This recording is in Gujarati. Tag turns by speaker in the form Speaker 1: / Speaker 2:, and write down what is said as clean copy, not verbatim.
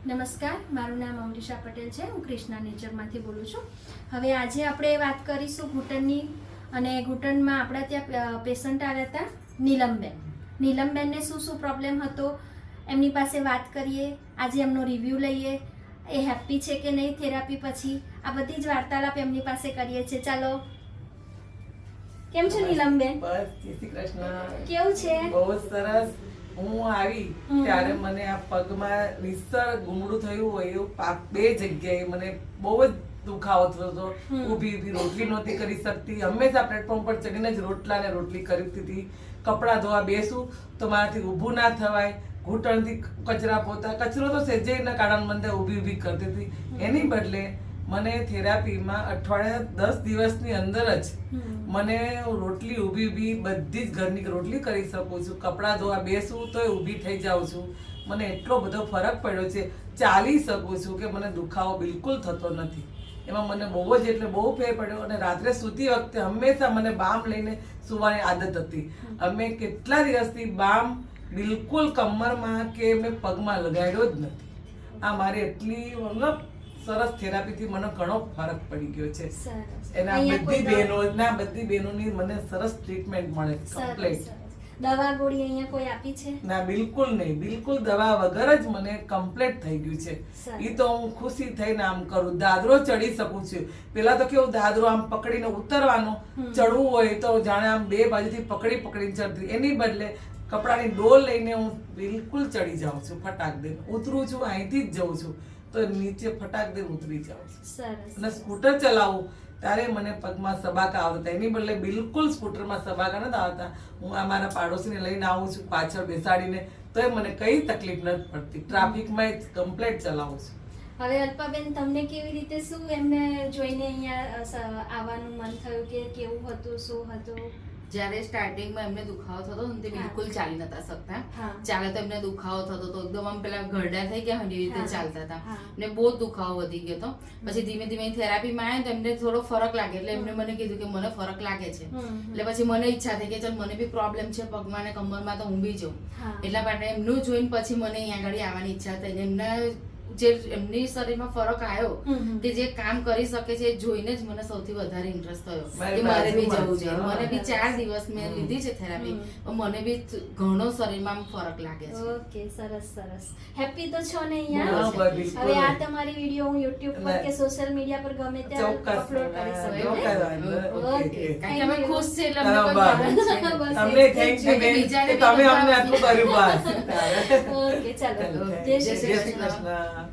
Speaker 1: નમસ્કાર, મારું નામ અમરીશા પટેલ છે. હું કૃષ્ણા નેચરમાંથી બોલું છું. હવે આજે આપણે વાત કરીશું ઘૂંટણની. અને ઘૂંટણમાં આપણા ત્યાં પેશન્ટ આવ્યા હતા નીલમબેન. નીલમબેનને શું પ્રોબ્લેમ હતો એમની પાસે વાત કરીએ. આજે એમનો રિવ્યૂ લઈએ. એ હેપી છે કે નહીં થેરાપી પછી, આ બધી જ વાર્તાલાપ એમની પાસે કરીએ છીએ. ચાલો, કેમ છો નીલમબેન?
Speaker 2: બસ, જય શ્રી કૃષ્ણ.
Speaker 1: કેવું છે?
Speaker 2: બહુ સરસ. હું આવી ત્યારે મને આ પગમાં રીસર ગુમડું થયું હોય એવું બે જગ્યાએ મને બહુ જ દુખાવો થતો હતો. ઊભી રોટલી નહોતી કરી શકતી. હંમેશા પ્લેટફોર્મ પર ચડીને જ રોટલી કરતી હતી. કપડાં ધોવા બેસું તો મારાથી ઊભું ના થવાય. ઘૂંટણથી કચરો તો સહેજેના કારણે મને ઊભી કરતી હતી. એની બદલે મને થેરાપીમાં અઠવાડિયા 10 દિવસની અંદર જ મને રોટલી ઊભી બધી જ ઘરની રોટલી કરી શકું છું. કપડાં ધોવા બેસું તોય ઊભી થઈ જાઉં છું. મને એટલો બધો ફરક પડ્યો છે. ચાલી શકું છું કે મને દુખાવો બિલકુલ થતો નથી. એમાં મને બહુ જ એટલે બહુ ફેર પડ્યો. અને રાત્રે સૂતી વખતે હંમેશા મને બામ લઈને સૂવાની આદત હતી. અમે કેટલા દિવસથી બામ બિલકુલ કમરમાં કે મેં પગમાં લગાડ્યો જ નથી. આ મારી એટલી મતલબ સરસ થેરાપીથી મને ઘણો ફરક પડી ગયો છે. એના બધી બહેનોની મને સરસ ટ્રીટમેન્ટ મળે કમ્પ્લીટ.
Speaker 1: દવા ગોળી અહીંયા કોઈ આપી છે?
Speaker 2: ના, બિલકુલ નહીં. બિલકુલ દવા વગર જ મને કમ્પ્લીટ થઈ ગયું છે. ઈ તો હું ખુશી થઈને આમ કરું. દાદરો ચડી શકું છું. પેલા તો કેવું દાદરો આમ પકડીને ઉતરવાનો, ચડવું હોય તો જાણે આમ બે બાજુથી પકડીને ચડતી. એની બદલે કપડાની ડોલ લઈને હું બિલકુલ ચડી જાઉં છું. ફટાક દઈને ઉતરું છું. અહીંથી જ જઉં છું તો નીચે ફટાક દઈને ઉતરી જાઉં છું. અને સ્કૂટર ચલાવું ત્યારે મને પગમાં સબાકા આવતા. એની બદલે બિલકુલ સ્કૂટરમાં સબાકા નથી આવતા. હું આ મારા પાડોશીને લઈને આવું છું પાછળ બેસાડીને, તોય મને કઈ તકલીફ નથી પડતી. ટ્રાફિકમાં કમ્પ્લીટ ચલાવું છું.
Speaker 1: હવે અલ્પાબેન, તમને કેવી રીતે શું એમને જોઈને અહીંયા આવવાનું મન થયું કે કેવું હતું, શું હતું?
Speaker 3: જ્યારે સ્ટાર્ટિંગમાં એમને દુખાવો થતો ને તે બિલકુલ ચાલી નતા શકતા. ચાલે તો એમને દુખાવો થતો તો એકદમ આમ પેલા ઘરડા થઈ ગયા એવી રીતે ચાલતા હતા. ને બહુ દુખાવો વધી ગયો હતો. પછી ધીમે ધીમે થેરાપીમાં આવ્યા તો એમને થોડો ફરક લાગે. એટલે એમને મને કીધું કે મને ફરક લાગે છે. એટલે પછી મને ઈચ્છા થઈ કે ચાલ મને બી પ્રોબ્લેમ છે પગમાં ને કમરમાં, તો હું બી જાઉં. એટલા માટે એમનું જોઈને પછી મને અહીંયા આગળ આવવાની ઈચ્છા થઈ. એમના જે એમની શરીરમાં ફરક આવ્યો કે જે કામ કરી શકે છે, જોઈને જ મને સૌથી વધારે ઇન્ટરેસ્ટ થયો કે મારે બી જવું છે. મને બી 4 દિવસ મેં લીધી છે થેરાપી. મને બી ઘણો શરીરમાં ફરક લાગે છે.
Speaker 1: ઓકે, સરસ. હેપી તો છો ને અહીંયા? હવે આ તમારી વિડિયો હું YouTube પર કે સોશિયલ મીડિયા પર ગમે ત્યાં અપલોડ કરી શકું.
Speaker 3: ઓકે, કારણ કે અમે ખુશ છે એટલે અમને કોઈ પ્રોબ્લેમ છે.
Speaker 2: તમને થેન્ક યુ કે તમે અમને આટલું કર્યું. બસ
Speaker 1: ઓકે, ચાલો. જય શ્રી કૃષ્ણ.